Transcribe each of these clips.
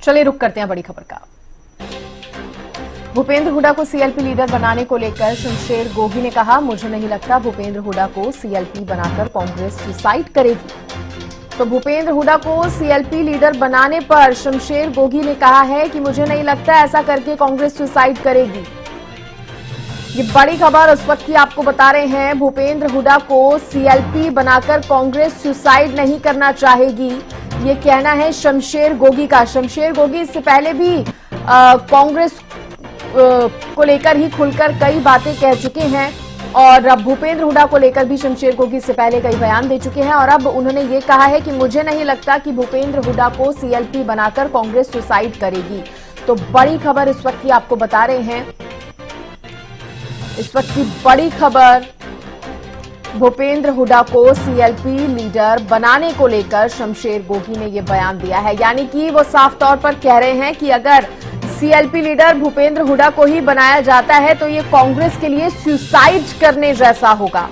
चलिए रुक करते हैं बड़ी खबर का। भूपेंद्र हुड्डा को सीएलपी लीडर बनाने को लेकर शमशेर गोगी ने कहा, मुझे नहीं लगता भूपेंद्र हुड्डा को सीएलपी बनाकर कांग्रेस सुसाइड करेगी। तो भूपेंद्र हुड्डा को सीएलपी लीडर बनाने पर शमशेर गोगी ने कहा है कि मुझे नहीं लगता ऐसा करके कांग्रेस सुसाइड करेगी। ये बड़ी खबर उस वक्त की आपको बता रहे हैं। भूपेंद्र हुड्डा को सीएलपी बनाकर कांग्रेस सुसाइड नहीं करना चाहेगी, ये कहना है शमशेर गोगी का। शमशेर गोगी इससे पहले भी कांग्रेस को लेकर ही खुलकर कई बातें कह चुके हैं और अब भूपेंद्र हुड्डा को लेकर भी शमशेर गोगी इससे पहले कई बयान दे चुके हैं और अब उन्होंने ये कहा है कि मुझे नहीं लगता कि भूपेंद्र हुड्डा को सीएलपी बनाकर कांग्रेस सुसाइड करेगी। तो बड़ी खबर इस वक्त की आपको बता रहे हैं। इस वक्त की बड़ी खबर, भूपेंद्र हुड्डा को सीएलपी लीडर बनाने को लेकर शमशेर गोगी ने यह बयान दिया है। यानी कि वो साफ तौर पर कह रहे हैं कि अगर सीएलपी लीडर भूपेंद्र हुड्डा को ही बनाया जाता है तो ये कांग्रेस के लिए सुसाइड करने जैसा होगा।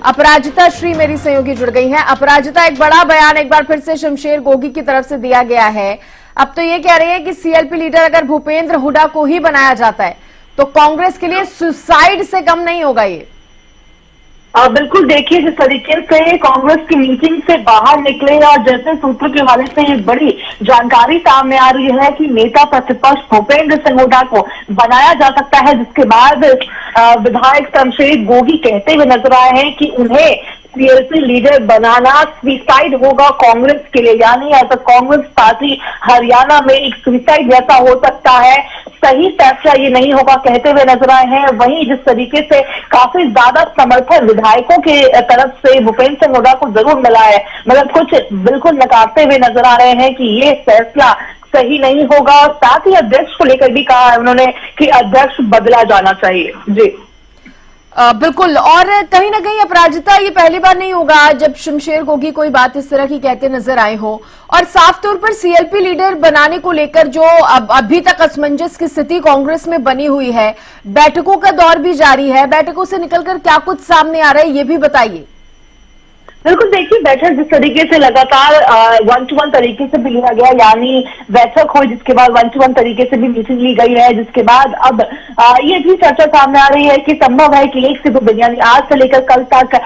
अपराजिता श्री मेरी सहयोगी जुड़ गई हैं। अपराजिता, एक बड़ा बयान एक बार फिर से शमशेर गोगी की तरफ से दिया गया है। अब तो ये कह रही है कि सीएलपी लीडर अगर भूपेंद्र हुड्डा को ही बनाया जाता है तो कांग्रेस के लिए सुसाइड से कम नहीं होगा ये। बिल्कुल, देखिए जिस तरीके से कांग्रेस की मीटिंग से बाहर निकले और जैसे सूत्रों के हवाले से ये बड़ी जानकारी सामने आ रही है कि नेता प्रतिपक्ष भूपेंद्र सिंह हुड्डा को बनाया जा सकता है, जिसके बाद विधायक शमशेर गोगी कहते हुए नजर आए हैं कि उन्हें सीएलपी लीडर बनाना सुसाइड होगा कांग्रेस के लिए, यानी ऐसा कांग्रेस पार्टी हरियाणा में एक सुसाइड जैसा हो सकता है, सही फैसला ये नहीं होगा कहते हुए नजर आए हैं। वहीं जिस तरीके से काफी ज्यादा समर्थन विधायकों के तरफ से भूपेंद्र सिंह हुड्डा को जरूर मिला है, मगर कुछ बिल्कुल नकारते हुए नजर आ रहे हैं कि ये फैसला सही नहीं होगा। साथ ही अध्यक्ष को लेकर भी कहा है उन्होंने कि अध्यक्ष बदला जाना चाहिए। जी बिल्कुल, और कहीं ना कहीं अपराजिता ये पहली बार नहीं होगा जब शमशेर गोगी कोई बात इस तरह की कहते नजर आए हो और साफ तौर पर सीएलपी लीडर बनाने को लेकर जो अभी तक असमंजस की स्थिति कांग्रेस में बनी हुई है, बैठकों का दौर भी जारी है, बैठकों से निकलकर क्या कुछ सामने आ रहा है ये भी बताइए। बिल्कुल, देखिए बैठक जिस तरीके से लगातार 1-to-1 तरीके से भी लिया गया, यानी बैठक हुई जिसके बाद 1-to-1 तरीके से भी मीटिंग ली गई है, जिसके बाद अब ये भी चर्चा सामने आ रही है कि संभव है कि 1 से 2 दिन यानी आज से लेकर कल तक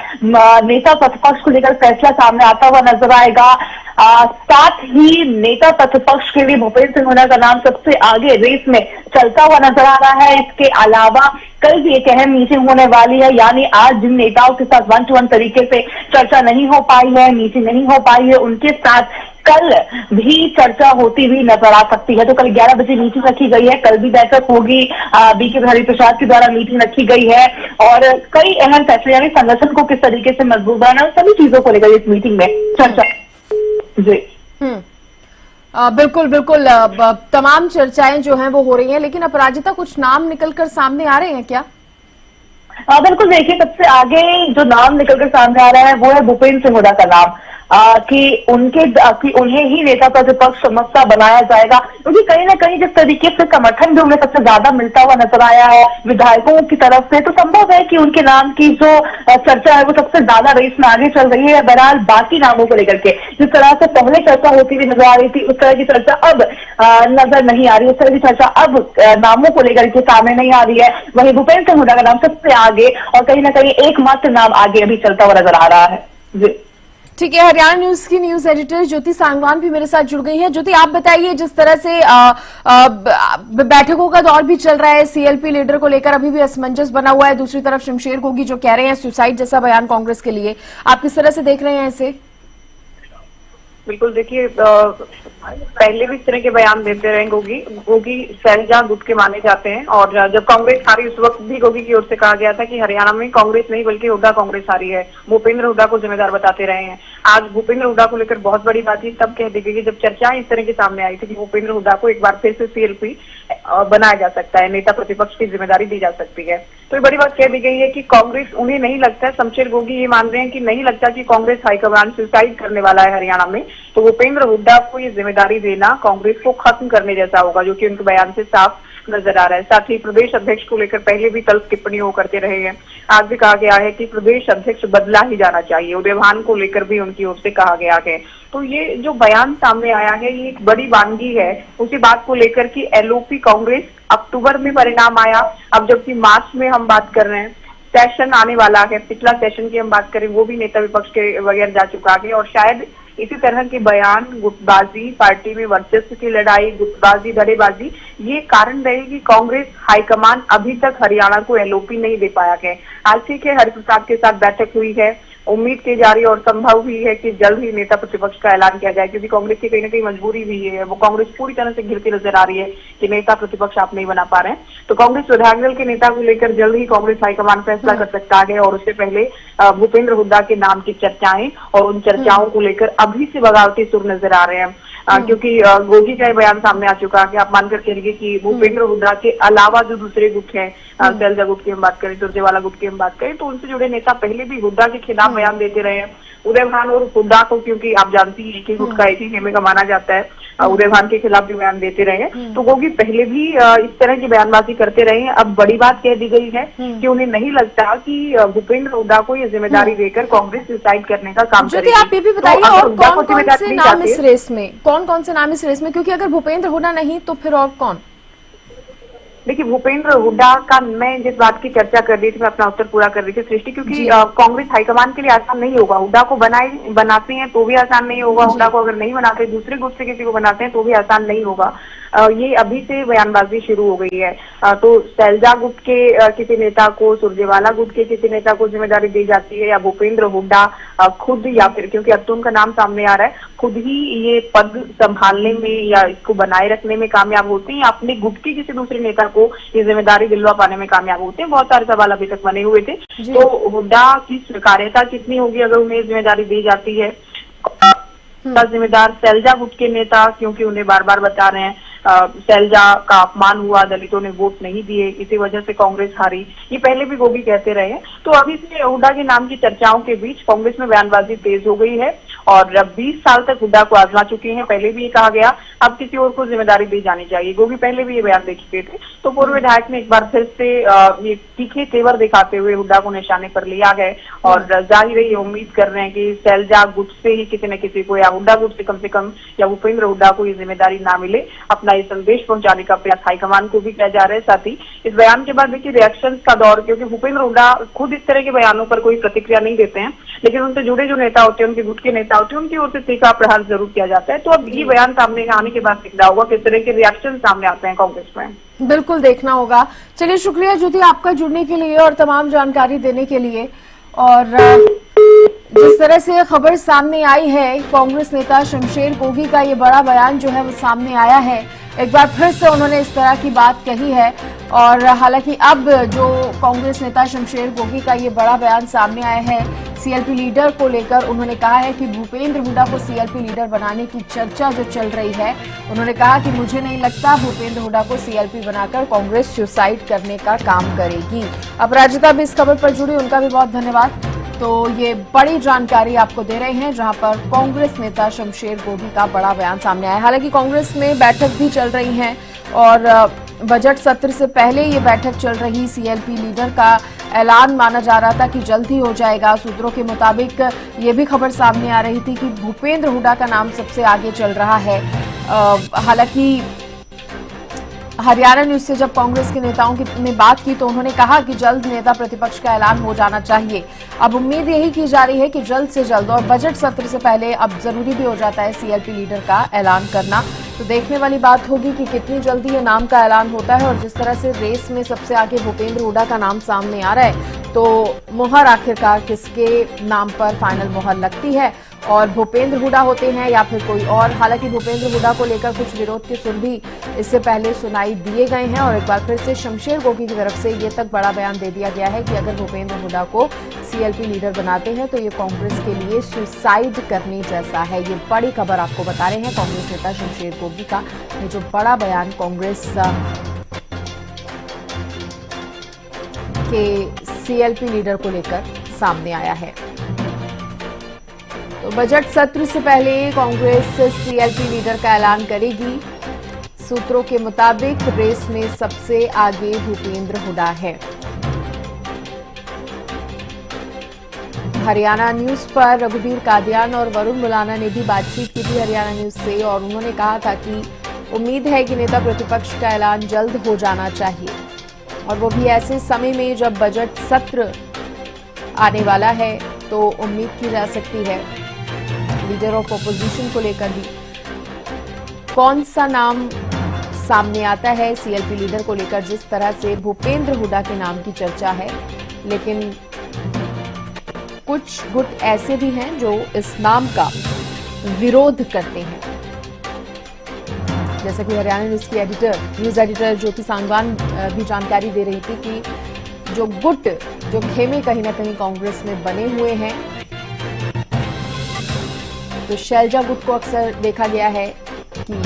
नेता प्रतिपक्ष को लेकर फैसला सामने आता हुआ नजर आएगा। साथ ही नेता प्रतिपक्ष के लिए भूपेंद्र सिंह हुड्डा का नाम सबसे आगे रेस में चलता हुआ नजर आ रहा है। इसके अलावा कल भी एक अहम मीटिंग होने वाली है, यानी आज जिन नेताओं के साथ 1-to-1 तरीके से चर्चा नहीं हो पाई है, मीटिंग नहीं हो पाई है, उनके साथ कल भी चर्चा होती हुई नजर आ सकती है। तो कल 11 बजे मीटिंग रखी गई है, कल भी बैठक होगी, बीके हरिप्रसाद के द्वारा मीटिंग रखी गई है और कई अहम फैसले यानी संगठन को किस तरीके से मजबूत बनाना, सभी चीजों को लेकर इस मीटिंग में चर्चा। जी बिल्कुल बिल्कुल, तमाम चर्चाएं जो हैं वो हो रही हैं, लेकिन अपराजिता कुछ नाम निकलकर सामने आ रहे हैं क्या? बिल्कुल, देखिए सबसे आगे जो नाम निकलकर सामने आ रहा है वो है भूपेंद्र सिंह हुड्डा का नाम, कि उन्हें ही नेता प्रतिपक्ष समस्या बनाया जाएगा, क्योंकि कहीं ना कहीं जिस तरीके से समर्थन भी उन्हें सबसे ज्यादा मिलता हुआ नजर आया है विधायकों की तरफ से, तो संभव है कि उनके नाम की जो चर्चा है वो सबसे ज्यादा रेस में आगे चल रही है। बहरहाल बाकी नामों को लेकर के जिस तरह से पहले चर्चा होती हुई नजर आ रही थी उस तरह की चर्चा अब नजर नहीं आ रही, उस तरह की चर्चा अब नामों को लेकर के सामने नहीं आ रही है। वहीं भूपेंद्र सिंह हुड्डा का नाम सबसे आगे और कहीं ना कहीं एकमात्र नाम आगे अभी चलता हुआ नजर आ रहा है। जी ठीक है, हरियाणा न्यूज की न्यूज एडिटर ज्योति सांगवान भी मेरे साथ जुड़ गई है। ज्योति, आप बताइए, जिस तरह से बैठकों का दौर भी चल रहा है, सीएलपी लीडर को लेकर अभी भी असमंजस बना हुआ है, दूसरी तरफ शमशेर गोगी जो कह रहे हैं सुसाइड जैसा बयान कांग्रेस के लिए, आप किस तरह से देख रहे हैं इसे? बिल्कुल, देखिए पहले भी इस तरह के बयान देते रहे गोगी शहजाद गुट के माने जाते हैं और जब कांग्रेस हारी उस वक्त भी गोगी की ओर से कहा गया था कि हरियाणा में कांग्रेस नहीं बल्कि हुड्डा कांग्रेस हारी है, भूपेंद्र हुड्डा को जिम्मेदार बताते रहे हैं। आज भूपेंद्र हुड्डा को लेकर बहुत बड़ी बातचीत तब कह दी गई जब चर्चाएं इस तरह के सामने आई थी कि भूपेंद्र हुड्डा को एक बार फिर से सीएलपी बनाया जा सकता है, नेता प्रतिपक्ष की जिम्मेदारी दी जा सकती है। तो ये बड़ी बात कह दी गई है कि कांग्रेस, उन्हें नहीं लगता है, शमशेर गोगी ये मान रहे हैं कि नहीं लगता कि कांग्रेस हाईकमान सुसाइड करने वाला है हरियाणा में, तो भूपेंद्र हुड्डा को ये जिम्मेदारी देना कांग्रेस को खत्म करने जैसा होगा, जो कि उनके बयान से साफ नजर आ रहा है। साथ ही प्रदेश अध्यक्ष को लेकर पहले भी तल्ख टिप्पणी वो करते रहे हैं। आज भी कहा गया है कि प्रदेश अध्यक्ष बदला ही जाना चाहिए। उदयभान को लेकर भी उनकी ओर से कहा गया है। तो ये जो बयान सामने आया है ये एक बड़ी वानगी है उसी बात को लेकर कि एलओपी कांग्रेस अक्टूबर में परिणाम आया, अब जबकि मार्च में हम बात कर रहे हैं, सेशन आने वाला है, पिछला सेशन की हम बात करें वो भी नेता विपक्ष के बगैर जा चुका है। और शायद इसी तरह के बयान, गुटबाजी, पार्टी में वर्चस्व की लड़ाई, गुटबाजी, धड़ेबाजी, ये कारण रहे कि कांग्रेस हाईकमान अभी तक हरियाणा को एलओपी नहीं दे पाया है। आज ठीक है, हरिप्रसाद के साथ बैठक हुई है, उम्मीद की जा रही है और संभव भी है कि जल्द ही नेता प्रतिपक्ष का ऐलान किया जाए, क्योंकि कांग्रेस की कहीं ना कहीं मजबूरी भी है। वो कांग्रेस पूरी तरह से घिरती नजर आ रही है कि नेता प्रतिपक्ष आप नहीं बना पा रहे हैं। तो कांग्रेस विधायक दल के नेता को लेकर जल्द ही कांग्रेस हाईकमान फैसला कर सकता है। और उससे पहले भूपेंद्र हुड्डा के नाम की चर्चाएं और उन चर्चाओं को लेकर अभी से बगावती सुर नजर आ रहे हैं। क्योंकि गोगी का बयान सामने आ चुका है। आप मानकर चलिए कि भूपेंद्र हुड्डा के अलावा जो दूसरे गुट हैं, शैलजा गुट की हम बात करें, सुरजेवाला गुट की हम बात करें, तो उनसे जुड़े नेता पहले भी हुड्डा के खिलाफ बयान देते रहे हैं। उदयभान और हुड्डा को, क्योंकि आप जानती हैं कि गुट का एक ही खेमे का माना जाता है, उदयभान के खिलाफ भी बयान देते रहे हैं। तो गोगी पहले भी इस तरह की बयानबाजी करते रहे हैं। अब बड़ी बात कह दी गई है कि उन्हें नहीं लगता कि भूपेंद्र हुड्डा को ये जिम्मेदारी देकर कांग्रेस डिसाइड करने का काम करेगी। आप ये भी बताइए, और कौन कौन से नाम इस रेस में, कौन से नाम इस रेस में, क्योंकि अगर भूपेंद्र हुड्डा नहीं तो फिर और कौन? देखिए, भूपेंद्र हुड्डा का मैं जिस बात की चर्चा कर रही थी, मैं अपना उत्तर पूरा कर रही थी सृष्टि, क्योंकि कांग्रेस हाईकमान के लिए आसान नहीं होगा। हुड्डा को बनाते हैं तो भी आसान नहीं होगा, हुड्डा को अगर नहीं बनाते, दूसरे गुट से किसी को बनाते हैं तो भी आसान नहीं होगा। ये अभी से बयानबाजी शुरू हो गई है। तो शैलजा गुट के किसी नेता को, सुरजेवाला गुट के किसी नेता को जिम्मेदारी दी जाती है, या भूपेंद्र हुड्डा खुद, या फिर क्योंकि अब तो उनका नाम सामने आ रहा है, खुद ही ये पद संभालने में या इसको बनाए रखने में कामयाब होते हैं, या अपने गुट के किसी दूसरे नेता को ये जिम्मेदारी दिलवा पाने में कामयाब होते हैं। बहुत सारे सवाल अभी तक बने हुए थे। तो हुड्डा की स्वीकार्यता कितनी होगी अगर उन्हें जिम्मेदारी दी जाती है? जिम्मेदार शैलजा गुट के नेता, क्योंकि उन्हें बार बार बता रहे हैं शैलजा का अपमान हुआ, दलितों ने वोट नहीं दिए, इसी वजह से कांग्रेस हारी, ये पहले भी गोगी कहते रहे हैं। तो अभी से हुड्डा के नाम की चर्चाओं के बीच कांग्रेस में बयानबाजी तेज हो गई है और 20 साल तक हुड्डा को आजमा चुके हैं। पहले भी ये कहा गया, अब किसी और को जिम्मेदारी दी जानी चाहिए। गोगी पहले भी ये बयान दे चुके थे। तो पूर्व विधायक ने एक बार फिर से ये तीखे तेवर दिखाते हुए हुड्डा को निशाने पर लिया गया और जाहिर है ये उम्मीद कर रहे हैं कि शैलजा गुट से ही किसी न किसी को, या हुड्डा गुट से कम या भूपेंद्र हुड्डा को ये जिम्मेदारी ना मिले। अपना ये संदेश पहुंचाने का प्रयास हाईकमान को भी किया जा रहा है। साथ ही इस बयान के बाद देखिए रिएक्शन का दौर, क्योंकि भूपेंद्र हुड्डा खुद इस तरह के बयानों पर कोई प्रतिक्रिया नहीं देते हैं, लेकिन उनसे जुड़े जो नेता होते हैं, उनके गुट के नेता होते हैं, उनकी ओर से तीखा प्रहार जरूर किया जाता है। तो अब ये बयान सामने आने के बाद दिख रहा होगा किस तरह के रिएक्शन सामने आते हैं कांग्रेस में। बिल्कुल देखना होगा। चलिए, शुक्रिया ज्योति आपका जुड़ने के लिए और तमाम जानकारी देने के लिए। और जिस तरह से खबर सामने आई है, कांग्रेस नेता शमशेर गोगी का ये बड़ा बयान जो है वो सामने आया है। एक बार फिर से उन्होंने इस तरह की बात कही है। और हालांकि अब जो कांग्रेस नेता शमशेर गोगी का ये बड़ा बयान सामने आया है सीएलपी लीडर को लेकर, उन्होंने कहा है कि भूपेंद्र हुड्डा को सीएलपी लीडर बनाने की चर्चा जो चल रही है, उन्होंने कहा कि मुझे नहीं लगता भूपेंद्र हुड्डा को सीएलपी बनाकर कांग्रेस सुसाइड करने का काम करेगी। अपराजिता भी इस खबर पर जुड़ी, उनका भी बहुत धन्यवाद। तो ये बड़ी जानकारी आपको दे रहे हैं जहां पर कांग्रेस नेता शमशेर गोगी का बड़ा बयान सामने आया। हालांकि कांग्रेस में बैठक भी चल रही है और बजट सत्र से पहले ये बैठक चल रही, सीएलपी लीडर का ऐलान माना जा रहा था कि जल्द ही हो जाएगा। सूत्रों के मुताबिक ये भी खबर सामने आ रही थी कि भूपेंद्र हुड्डा का नाम सबसे आगे चल रहा है। हालांकि हरियाणा न्यूज से जब कांग्रेस के नेताओं ने बात की तो उन्होंने कहा कि जल्द नेता प्रतिपक्ष का ऐलान हो जाना चाहिए। अब उम्मीद यही की जा रही है कि जल्द से जल्द, और बजट सत्र से पहले अब जरूरी भी हो जाता है सीएलपी लीडर का ऐलान करना। तो देखने वाली बात होगी कि कितनी जल्दी ये नाम का ऐलान होता है। और जिस तरह से रेस में सबसे आगे भूपेंद्र हुड्डा का नाम सामने आ रहा है, तो मुहर आखिरकार किसके नाम पर फाइनल मुहर लगती है, और भूपेंद्र हुड्डा होते हैं या फिर कोई और। हालांकि भूपेंद्र हुड्डा को लेकर कुछ विरोध के सुर भी इससे पहले सुनाई दिए गए हैं। और एक बार फिर से शमशेर गोगी की तरफ से ये तक बड़ा बयान दे दिया गया है कि अगर भूपेंद्र हुड्डा को सीएलपी लीडर बनाते हैं तो ये कांग्रेस के लिए सुसाइड करने जैसा है। ये बड़ी खबर आपको बता रहे हैं कांग्रेस नेता शमशेर गोगी का, ये जो बड़ा बयान कांग्रेस के सीएलपी लीडर को लेकर सामने आया है। तो बजट सत्र से पहले कांग्रेस सीएलपी लीडर का ऐलान करेगी। सूत्रों के मुताबिक रेस में सबसे आगे भूपेंद्र हुड्डा है। हरियाणा न्यूज पर रघुबीर कादियान और वरुण मुलाना ने भी बातचीत की थी हरियाणा न्यूज से, और उन्होंने कहा था कि उम्मीद है कि नेता प्रतिपक्ष का ऐलान जल्द हो जाना चाहिए, और वो भी ऐसे समय में जब बजट सत्र आने वाला है तो उम्मीद की जा सकती है लीडर ऑफ ऑपोजिशन को लेकर भी कौन सा नाम सामने आता है। सीएलपी लीडर को लेकर जिस तरह से भूपेंद्र हुड्डा के नाम की चर्चा है, लेकिन कुछ गुट ऐसे भी हैं जो इस नाम का विरोध करते हैं। जैसा कि हरियाणा न्यूज की न्यूज एडिटर ज्योति सांगवान भी जानकारी दे रही थी कि जो गुट, जो खेमे कहीं ना कहीं कांग्रेस में बने हुए हैं, तो शैलजा गुट को अक्सर देखा गया है कि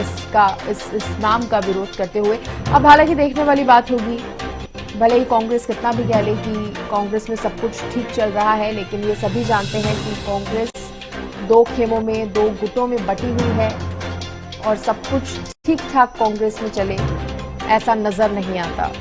इस नाम का विरोध करते हुए। अब हालांकि देखने वाली बात होगी, भले ही कांग्रेस कितना भी कह ले कि कांग्रेस में सब कुछ ठीक चल रहा है, लेकिन ये सभी जानते हैं कि कांग्रेस दो खेमों में, दो गुटों में बटी हुई है और सब कुछ ठीक ठाक कांग्रेस में चले ऐसा नजर नहीं आता।